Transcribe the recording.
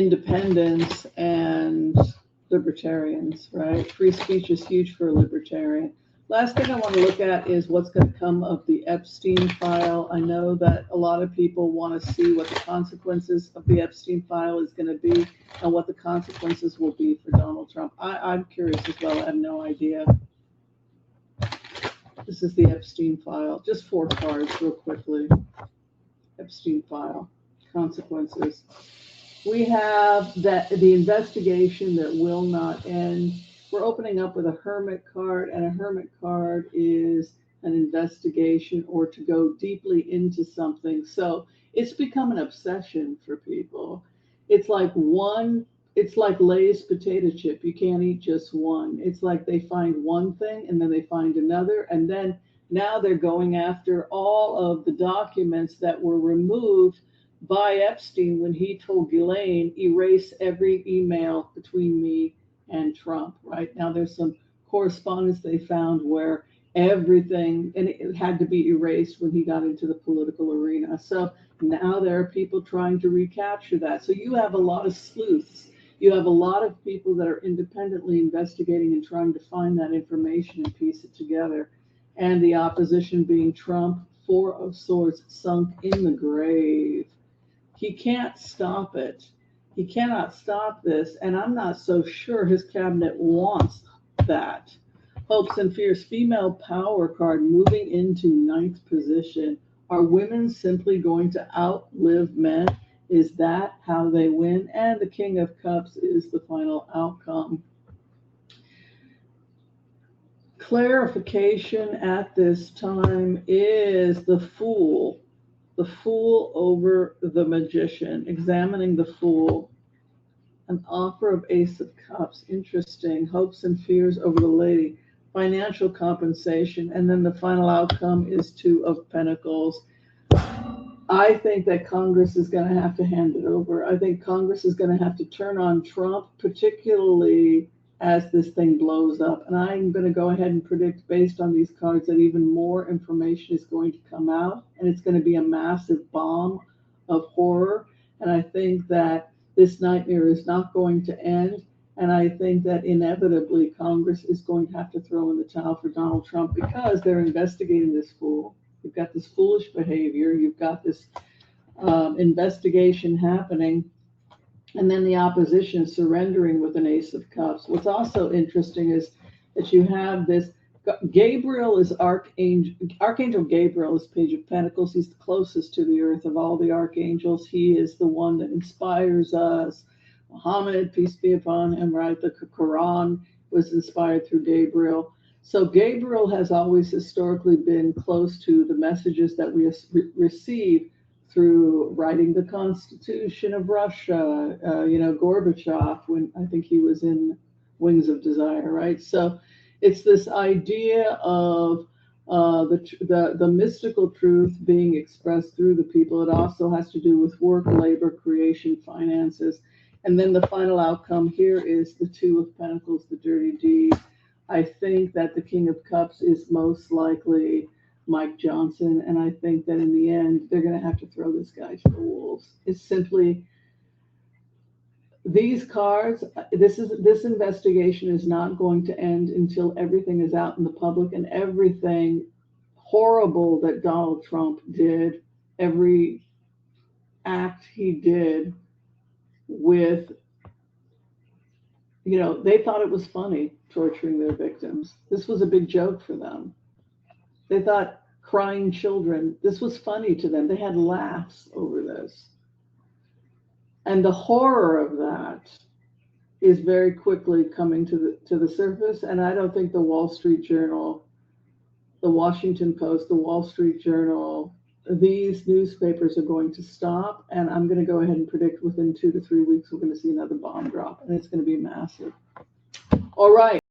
independents and libertarians, right? Free speech is huge for a libertarian. Last thing I want to look at is what's going to come of the Epstein file. I know that a lot of people want to see what the consequences of the Epstein file is going to be and what the consequences will be for Donald Trump. I'm curious as well. I have no idea. This is the Epstein file. Just 4 cards real quickly. Epstein file. Consequences. We have the investigation that will not end. We're opening up with a hermit card, and a hermit card is an investigation or to go deeply into something. So it's become an obsession for people. It's like Lay's potato chip. You can't eat just one. It's like they find one thing and then they find another, and then now they're going after all of the documents that were removed by Epstein when he told Ghislaine, erase every email between me and Trump. Right now, there's some correspondence they found where everything, and it had to be erased when he got into the political arena. So now there are people trying to recapture that. So you have a lot of sleuths. You have a lot of people that are independently investigating and trying to find that information and piece it together. And the opposition being Trump, 4 of Swords, sunk in the grave. He can't stop it. He cannot stop this, and I'm not so sure his cabinet wants that. Hopes and fears, female power card moving into 9th position. Are women simply going to outlive men? Is that how they win? And the King of Cups is the final outcome. Clarification at this time is the Fool. The Fool over the Magician, examining the Fool. An offer of Ace of Cups, interesting. Hopes and fears over the Lady. Financial compensation, and then the final outcome is 2 of Pentacles. I think that Congress is going to have to hand it over. I think Congress is going to have to turn on Trump, particularly as this thing blows up. And I'm going to go ahead and predict, based on these cards, that even more information is going to come out, and it's going to be a massive bomb of horror. And I think that this nightmare is not going to end. And I think that inevitably Congress is going to have to throw in the towel for Donald Trump, because they're investigating this fool. You've got this foolish behavior. You've got this investigation happening. And then the opposition surrendering with an Ace of Cups. What's also interesting is that you have this, Gabriel is Archangel Gabriel is Page of Pentacles. He's the closest to the earth of all the archangels. He is the one that inspires us. Muhammad, peace be upon him, right? The Quran was inspired through Gabriel. So Gabriel has always historically been close to the messages that we receive through writing the Constitution of Russia, Gorbachev, when I think he was in Wings of Desire, right? So it's this idea of the mystical truth being expressed through the people. It also has to do with work, labor, creation, finances. And then the final outcome here is the 2 of Pentacles, the dirty deed. I think that the King of Cups is most likely Mike Johnson, and I think that in the end, they're going to have to throw this guy to the wolves. It's simply, these cards, this investigation is not going to end until everything is out in the public, and everything horrible that Donald Trump did, every act he did with, they thought it was funny torturing their victims. This was a big joke for them. They thought crying children, this was funny to them. They had laughs over this. And the horror of that is very quickly coming to the surface. And I don't think the Wall Street Journal, the Washington Post, the Wall Street Journal, these newspapers are going to stop. And I'm going to go ahead and predict within 2 to 3 weeks, we're going to see another bomb drop, and it's going to be massive. All right.